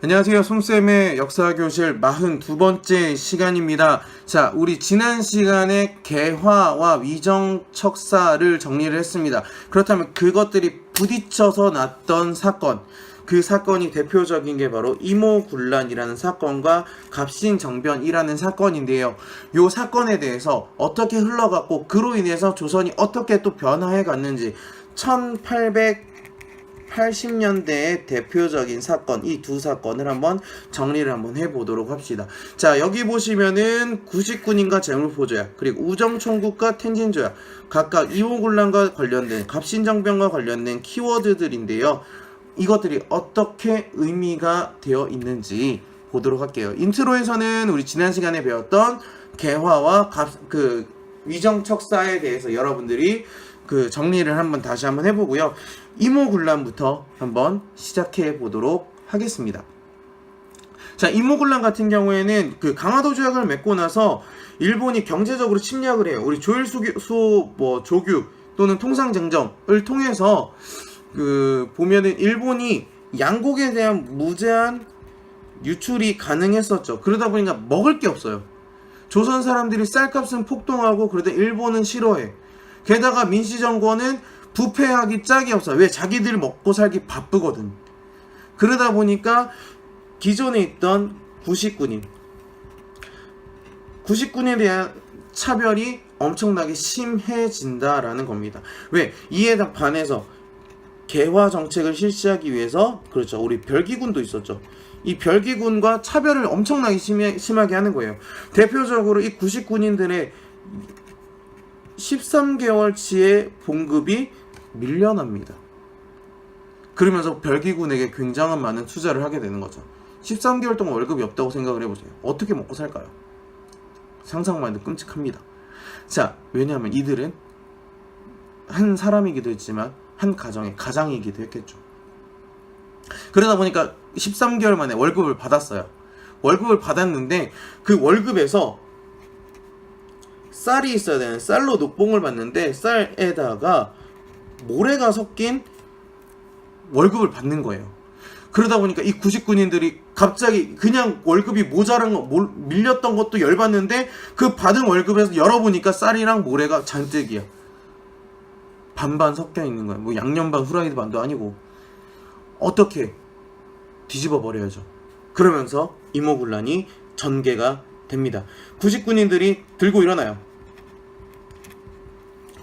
안녕하세요. 솜쌤의 역사교실 42번째 시간입니다. 자, 우리 지난 시간에 개화와 위정척사를 정리를 했습니다. 그렇다면 그것들이 부딪혀서 났던 사건, 그 사건이 대표적인 게 바로 이모군란이라는 사건과 갑신정변이라는 사건인데요. 이 사건에 대해서 어떻게 흘러갔고 그로 인해서 조선이 어떻게 또 변화해 갔는지 1880년대의 대표적인 사건, 이 두 사건을 한번 정리를 한번 해보도록 합시다. 자, 여기 보시면은 구식군인과 재물포조약, 그리고 우정총국과 텐진조약, 각각 이모군란과 관련된, 갑신정변과 관련된 키워드들인데요. 이것들이 어떻게 의미가 되어 있는지 보도록 할게요. 인트로에서는 우리 지난 시간에 배웠던 개화와 위정척사에 대해서 여러분들이 정리를 다시 한번 해보고요. 이모군란부터 한번 시작해 보도록 하겠습니다. 자, 이모군란 같은 경우에는 강화도 조약을 맺고 나서 일본이 경제적으로 침략을 해요. 우리 조일수 조규 또는 통상쟁정을 통해서 보면은 일본이 양곡에 대한 무제한 유출이 가능했었죠. 그러다 보니까 먹을 게 없어요. 조선 사람들이 쌀값은 폭등하고 그러다 일본은 싫어해. 게다가 민씨정권은 부패하기 짝이 없어. 왜? 자기들 먹고 살기 바쁘거든. 그러다 보니까 기존에 있던 구식군에 대한 차별이 엄청나게 심해진다라는 겁니다. 왜? 이에 반해서 개화 정책을 실시하기 위해서, 그렇죠, 우리 별기군도 있었죠. 이 별기군과 차별을 엄청나게 심하게 하는 거예요. 대표적으로 이 구식군인들의 13개월치의 봉급이 밀려납니다. 그러면서 별기군에게 굉장한 많은 투자를 하게 되는 거죠. 13개월 동안 월급이 없다고 생각을 해보세요. 어떻게 먹고 살까요? 상상만 해도 끔찍합니다. 자, 왜냐하면 이들은 한 사람이기도 했지만 한 가정의 가장이기도 했겠죠. 그러다 보니까 13개월 만에 월급을 받았어요. 월급을 받았는데 그 월급에서 쌀이 있어야 되는 쌀로 녹봉을 받는데 쌀에다가 모래가 섞인 월급을 받는 거예요. 그러다 보니까 이 구식군인들이 갑자기 그냥 월급이 모자란 거, 밀렸던 것도 열받는데 그 받은 월급에서 열어보니까 쌀이랑 모래가 잔뜩이야. 반반 섞여 있는 거야. 뭐 양념 반 후라이드 반도 아니고. 어떻게 뒤집어 버려야죠. 그러면서 이모군란이 전개가 됩니다. 구식군인들이 들고 일어나요.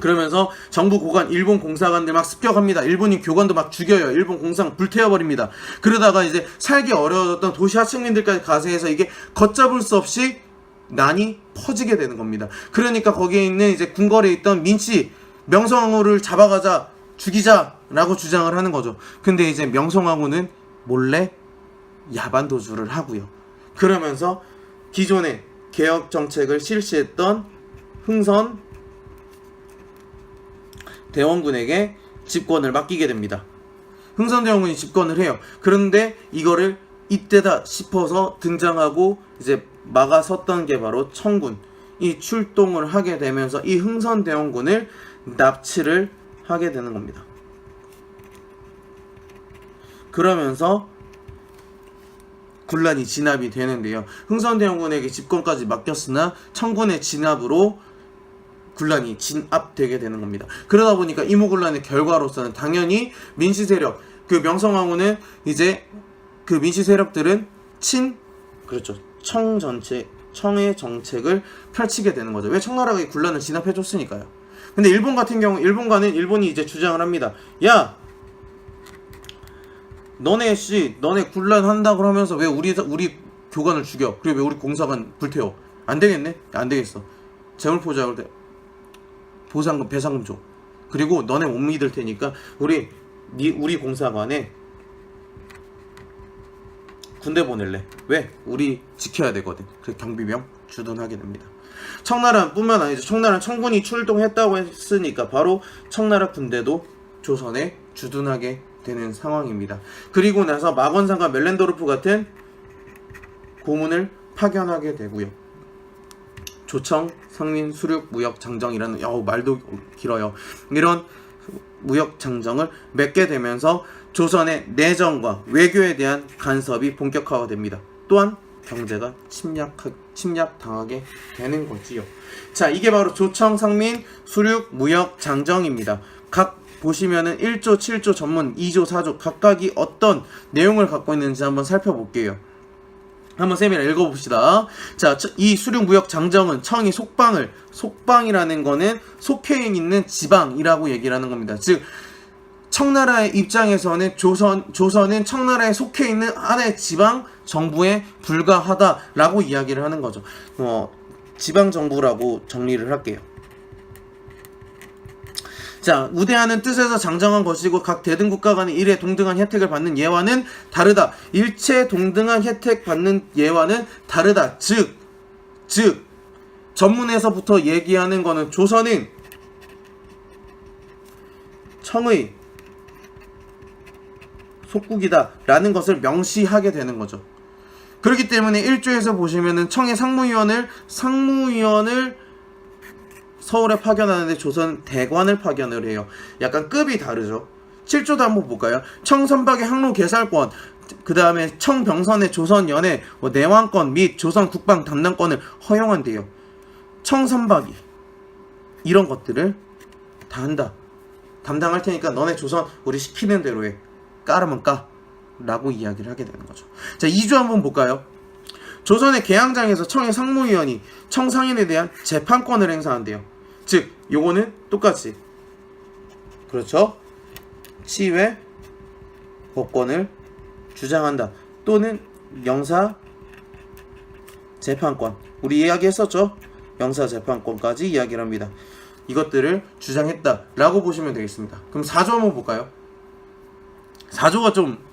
그러면서 정부 고관, 일본 공사관들 막 습격합니다. 일본인 교관도 막 죽여요. 일본 공상 불태워버립니다. 그러다가 이제 살기 어려웠던 도시 하층민들까지 가세해서 이게 걷잡을 수 없이 난이 퍼지게 되는 겁니다. 그러니까 거기에 있는 이제 궁궐에 있던 민씨, 명성황후를 잡아가자, 죽이자라고 주장을 하는 거죠. 근데 이제 명성황후는 몰래 야반 도주를 하고요. 그러면서 기존의 개혁 정책을 실시했던 흥선 대원군에게 집권을 맡기게 됩니다. 흥선 대원군이 집권을 해요. 그런데 이거를 이때다 싶어서 등장하고 이제 막아섰던 게 바로 청군. 이 출동을 하게 되면서 이 흥선 대원군을 납치를 하게 되는 겁니다. 그러면서 군란이 진압이 되는데요. 흥선대원군에게 집권까지 맡겼으나 청군의 진압으로 군란이 진압되게 되는 겁니다. 그러다 보니까 이모군란의 결과로서는 당연히 민씨 세력, 명성황후는 이제 민씨 세력들은 그렇죠, 청의 정책을 펼치게 되는 거죠. 왜? 청나라가 군란을 진압해줬으니까요. 근데 일본 같은 경우, 일본이 이제 주장을 합니다. 야, 너네 군란 한다고 하면서 왜 우리 교관을 죽여? 그리고 왜 우리 공사관 불태워? 안 되겠네? 안 되겠어. 재물포장을 보상금, 배상금 줘. 그리고 너네 못 믿을 테니까 우리 공사관에 군대 보낼래. 왜? 우리 지켜야 되거든. 그래서 경비병 주둔하게 됩니다. 청나라뿐만 아니죠. 청나라 청군이 출동했다고 했으니까 바로 청나라 군대도 조선에 주둔하게 되는 상황입니다. 그리고 나서 마건상과 멜렌도르프 같은 고문을 파견하게 되고요. 조청, 상민, 수륙, 무역, 장정이라는 말도 길어요. 이런 무역 장정을 맺게 되면서 조선의 내정과 외교에 대한 간섭이 본격화됩니다. 또한 경제가 침략당하게 되는 거지요. 자, 이게 바로 조청, 상민, 수륙, 무역, 장정입니다. 각 보시면은 1조, 7조 전문, 2조, 4조 각각이 어떤 내용을 갖고 있는지 한번 살펴볼게요. 한번 세미나 읽어봅시다. 자, 이 수륙, 무역, 장정은 청이 속방이라는 거는 속해 있는 지방이라고 얘기를 하는 겁니다. 즉 청나라의 입장에서는 조선은 청나라에 속해 있는 하나의 지방 정부에 불과하다라고 이야기를 하는 거죠. 지방 정부라고 정리를 할게요. 자, 우대하는 뜻에서 장정한 것이고 각 대등 국가 간의 일에 동등한 혜택을 받는 예와는 다르다. 일체 동등한 혜택 받는 예와는 다르다. 즉 전문에서부터 얘기하는 거는 조선은 청의 속국이다 라는 것을 명시하게 되는 거죠. 그렇기 때문에 1조에서 보시면은 청의 상무위원을 서울에 파견하는데 조선 대관을 파견을 해요. 약간 급이 다르죠. 7조도 한번 볼까요? 청선박의 항로 개설권, 그 다음에 청병선의 조선연의 내왕권 및 조선 국방 담당권을 허용한대요. 청선박이 이런 것들을 다 한다. 담당할 테니까 너네 조선 우리 시키는 대로 해. 까라면 까 라고 이야기를 하게 되는 거죠. 자, 2조 한번 볼까요? 조선의 계양장에서 청의 상무위원이 청상인에 대한 재판권을 행사한대요. 즉 요거는 똑같이 그렇죠, 치외 법권을 주장한다. 또는 영사 재판권, 우리 이야기했었죠. 영사 재판권까지 이야기를 합니다. 이것들을 주장했다 라고 보시면 되겠습니다. 그럼 4조 한번 볼까요? 4조가 좀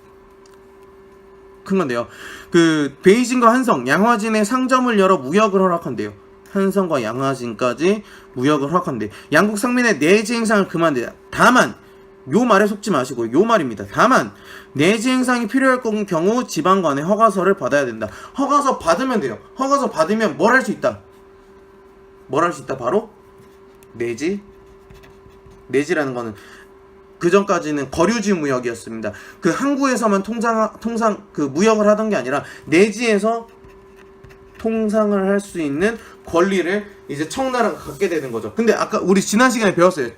큰 건데요. 그 베이징과 한성, 양화진의 상점을 열어 무역을 허락한대요. 한성과 양화진까지 무역을 허락한대. 양국 상민의 내지 행상을 금한대요. 다만 요 말에 속지 마시고 요 말입니다. 다만 내지 행상이 필요할 경우 지방관의 허가서를 받아야 된다. 허가서 받으면 돼요. 허가서 받으면 뭘 할 수 있다? 뭘 할 수 있다? 바로 내지라는 거는 그 전까지는 거류지 무역이었습니다. 그 항구에서만 통상 그 무역을 하던 게 아니라 내지에서 통상을 할 수 있는 권리를 이제 청나라가 갖게 되는 거죠. 근데 아까 우리 지난 시간에 배웠어요.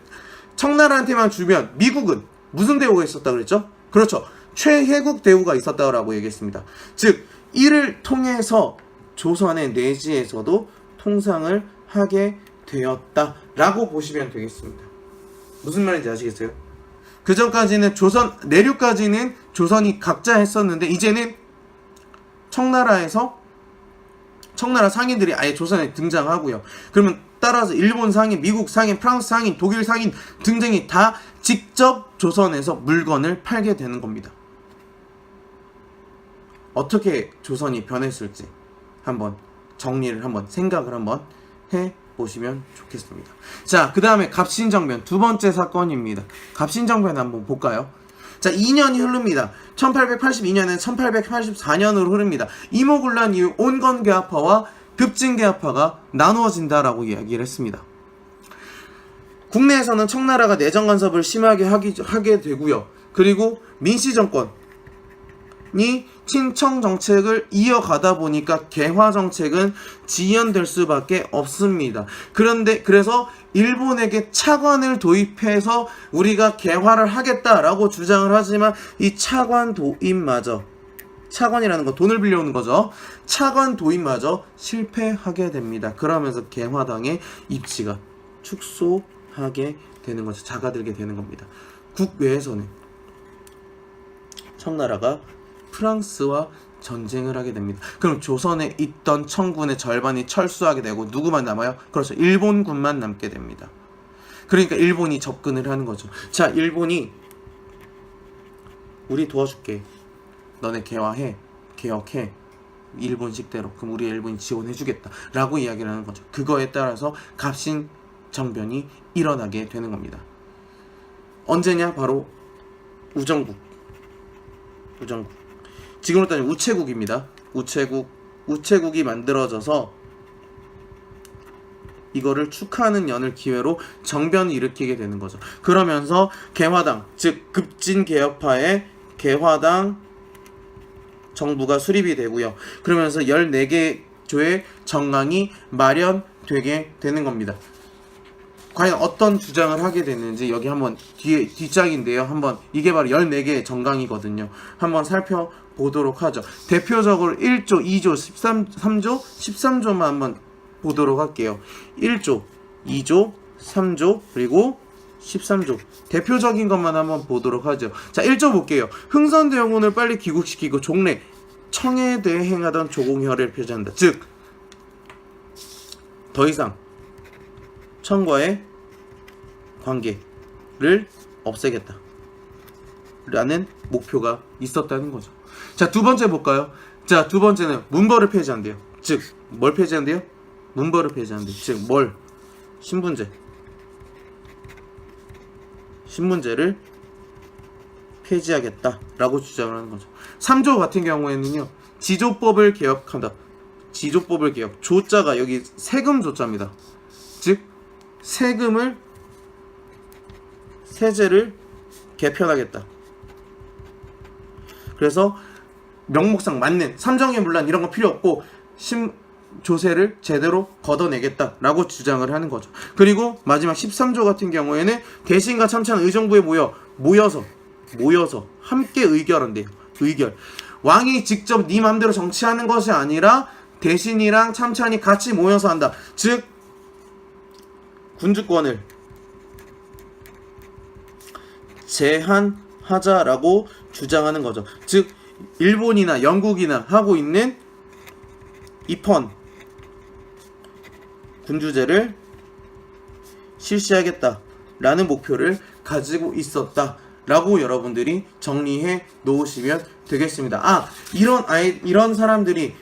청나라한테만 주면 미국은 무슨 대우가 있었다 그랬죠? 그렇죠. 최혜국 대우가 있었다고 얘기했습니다. 즉 이를 통해서 조선의 내지에서도 통상을 하게 되었다라고 보시면 되겠습니다. 무슨 말인지 아시겠어요? 그 전까지는 조선 내륙까지는 조선이 각자 했었는데 이제는 청나라 상인들이 아예 조선에 등장하고요. 그러면 따라서 일본 상인, 미국 상인, 프랑스 상인, 독일 상인 등등이 다 직접 조선에서 물건을 팔게 되는 겁니다. 어떻게 조선이 변했을지 한번 정리를 생각을 한번 해보시면 좋겠습니다. 자, 그 다음에 갑신정변 두 번째 사건입니다. 갑신정변 한번 볼까요? 자, 2년이 흐릅니다. 1882년에는 1884년으로 흐릅니다. 이모군란 이후 온건계합파와 급진계합파가 나누어진다라고 이야기를 했습니다. 국내에서는 청나라가 내정 간섭을 심하게 하게 되고요. 그리고 민씨정권이 친청 정책을 이어가다 보니까 개화 정책은 지연될 수밖에 없습니다. 그래서 일본에게 차관을 도입해서 우리가 개화를 하겠다라고 주장을 하지만 이 차관 도입마저, 차관이라는 건 돈을 빌려오는 거죠. 차관 도입마저 실패하게 됩니다. 그러면서 개화당의 입지가 축소하게 되는 거죠. 작아들게 되는 겁니다. 국외에서는 청나라가 프랑스와 전쟁을 하게 됩니다. 그럼 조선에 있던 청군의 절반이 철수하게 되고 누구만 남아요? 그렇죠. 일본군만 남게 됩니다. 그러니까 일본이 접근을 하는 거죠. 자, 일본이 우리 도와줄게. 너네 개화해, 개혁해. 일본식대로. 그럼 우리 일본이 지원해주겠다. 라고 이야기를 하는 거죠. 그거에 따라서 갑신정변이 일어나게 되는 겁니다. 언제냐? 바로 우정국. 지금으로 따지면 우체국입니다. 우체국이 만들어져서 이거를 축하하는 연을 기회로 정변을 일으키게 되는 거죠. 그러면서 개화당, 즉 급진개혁파의 개화당 정부가 수립이 되고요. 그러면서 14개 조의 정강이 마련되게 되는 겁니다. 과연 어떤 주장을 하게 됐는지 여기 한번 뒤에 뒷장인데요. 한번 이게 바로 14개의 정강이거든요. 한번 살펴보도록 하죠. 대표적으로 1조, 2조, 3조, 13조만 한번 보도록 할게요. 1조, 2조, 3조, 그리고 13조. 대표적인 것만 한번 보도록 하죠. 자, 1조 볼게요. 흥선대원군을 빨리 귀국시키고 종래, 청에 대해 행하던 조공혈을 표시한다. 즉, 더 이상 청과의 관계를 없애겠다 라는 목표가 있었다는 거죠. 자, 두 번째 볼까요? 자, 두 번째는 문벌을 폐지한대요. 즉, 뭘 폐지한대요? 문벌을 폐지한대요. 즉, 뭘? 신문제를 폐지하겠다라고 주장을 하는 거죠. 3조 같은 경우에는요, 지조법을 개혁한다. 지조법을 개혁. 조자가 여기 세금 조자입니다. 즉, 세제를 개편하겠다. 그래서 명목상 맞는 삼정의 문란 이런 거 필요 없고 조세를 제대로 걷어내겠다라고 주장을 하는 거죠. 그리고 마지막 13조 같은 경우에는 대신과 참찬 의정부에 모여서 함께 의결한대요. 의결. 왕이 직접 네 맘대로 정치하는 것이 아니라 대신이랑 참찬이 같이 모여서 한다. 즉, 군주권을 제한하자라고 주장하는 거죠. 즉, 일본이나 영국이나 하고 있는 입헌 군주제를 실시하겠다라는 목표를 가지고 있었다라고 여러분들이 정리해 놓으시면 되겠습니다. 이런 사람들이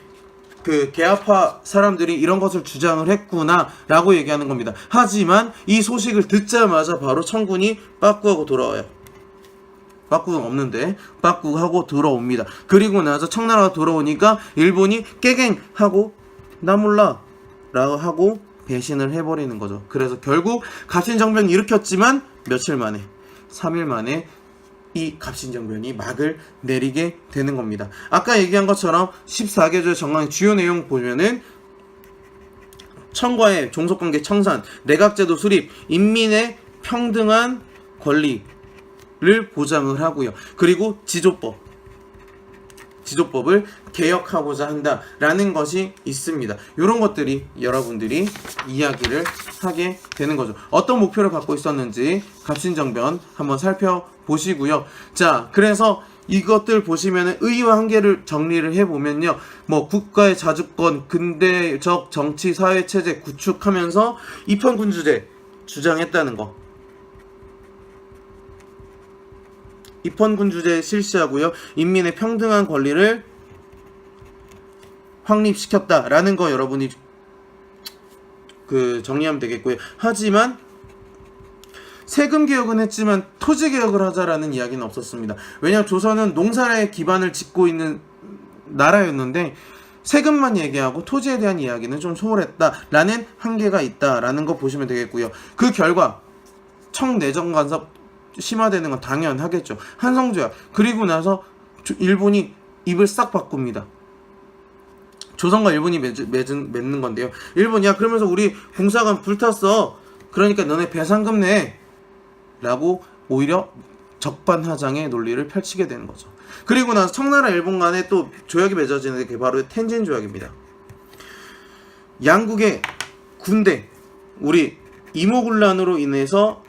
그 개화파 사람들이 이런 것을 주장을 했구나 라고 얘기하는 겁니다. 하지만 이 소식을 듣자마자 바로 청군이 빠꾸하고 돌아와요. 빠꾸가 없는데 빠꾸하고 들어옵니다. 그리고 나서 청나라가 돌아오니까 일본이 깨갱하고 나 몰라 라고 하고 배신을 해버리는 거죠. 그래서 결국 갑신정변 일으켰지만 며칠 만에 3일 만에 이 갑신정변이 막을 내리게 되는 겁니다. 아까 얘기한 것처럼 14개조의 정강의 주요 내용 보면은 청과의 종속관계 청산, 내각제도 수립, 인민의 평등한 권리를 보장을 하고요. 그리고 지조법을 개혁하고자 한다라는 것이 있습니다. 이런 것들이 여러분들이 이야기를 하게 되는 거죠. 어떤 목표를 갖고 있었는지 갑신정변 한번 살펴보시고요. 자, 그래서 이것들 보시면은 의의와 한계를 정리를 해보면요. 뭐 국가의 자주권, 근대적 정치 사회 체제 구축하면서 입헌군주제 주장했다는 거. 입헌군주제 실시하고요. 인민의 평등한 권리를 확립시켰다라는 거 여러분이 정리하면 되겠고요. 하지만 세금 개혁은 했지만 토지 개혁을 하자라는 이야기는 없었습니다. 왜냐하면 조선은 농사에 기반을 짓고 있는 나라였는데 세금만 얘기하고 토지에 대한 이야기는 좀 소홀했다라는 한계가 있다라는 거 보시면 되겠고요. 그 결과 청내정 간섭 심화되는 건 당연하겠죠. 한성조약. 그리고 나서 일본이 입을 싹 바꿉니다. 조선과 일본이 맺는 건데요. 일본이 야 그러면서 우리 공사관 불탔어. 그러니까 너네 배상금 내. 라고 오히려 적반하장의 논리를 펼치게 되는 거죠. 그리고 나서 청나라 일본 간에 또 조약이 맺어지는 게 바로 텐진 조약입니다. 양국의 군대, 우리 이모군란으로 인해서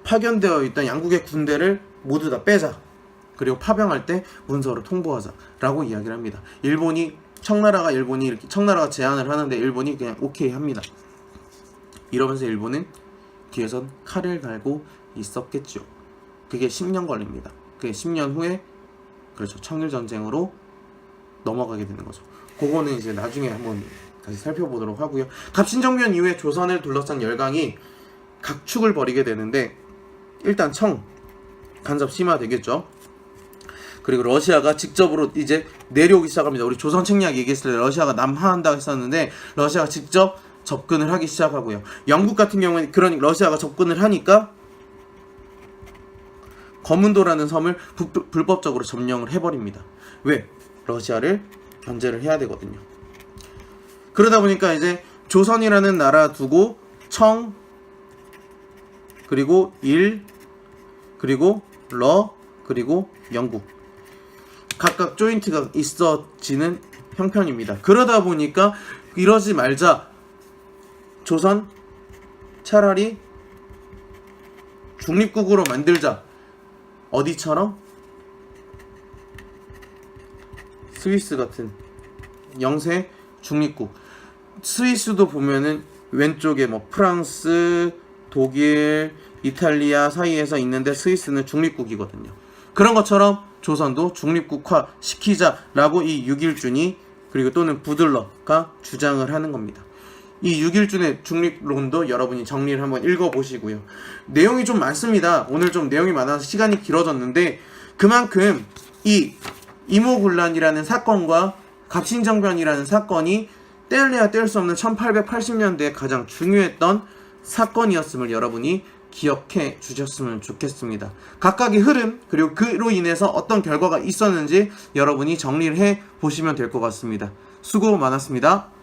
파견되어 있던 양국의 군대를 모두 다 빼자. 그리고 파병할 때 문서로 통보하자라고 이야기를 합니다. 청나라가 청나라가 제안을 하는데 일본이 그냥 오케이 합니다. 이러면서 일본은 뒤에선 칼을 갈고 있었겠죠. 그게 10년 걸립니다. 그게 10년 후에 그렇죠. 청일전쟁으로 넘어가게 되는 거죠. 그거는 이제 나중에 한번 다시 살펴보도록 하고요. 갑신정변 이후에 조선을 둘러싼 열강이 각축을 벌이게 되는데 일단 청 간섭 심화되겠죠. 그리고 러시아가 직접으로 이제 내려오기 시작합니다. 우리 조선 책략 얘기했을 때 러시아가 남하한다고 했었는데 러시아가 직접 접근을 하기 시작하고요. 영국 같은 경우에는 그러니 러시아가 접근을 하니까 거문도라는 섬을 불법적으로 점령을 해버립니다. 왜? 러시아를 견제를 해야 되거든요. 그러다 보니까 이제 조선이라는 나라 두고 청, 그리고 일, 그리고 러, 그리고 영국 각각 조인트가 있어지는 형편입니다. 그러다 보니까 이러지 말자, 조선 차라리 중립국으로 만들자. 어디처럼? 스위스 같은 영세 중립국. 스위스도 보면은 왼쪽에 뭐 프랑스, 독일, 이탈리아 사이에서 있는데 스위스는 중립국이거든요. 그런 것처럼 조선도 중립국화 시키자라고 이 육일준이 그리고 또는 부들러가 주장을 하는 겁니다. 이 육일준의 중립론도 여러분이 정리를 한번 읽어보시고요. 내용이 좀 많습니다. 오늘 좀 내용이 많아서 시간이 길어졌는데 그만큼 이 이모군란이라는 사건과 갑신정변이라는 사건이 떼려야 뗄 수 없는 1880년대에 가장 중요했던 사건이었음을 여러분이 기억해 주셨으면 좋겠습니다. 각각의 흐름 그리고 그로 인해서 어떤 결과가 있었는지 여러분이 정리를 해 보시면 될 것 같습니다. 수고 많았습니다.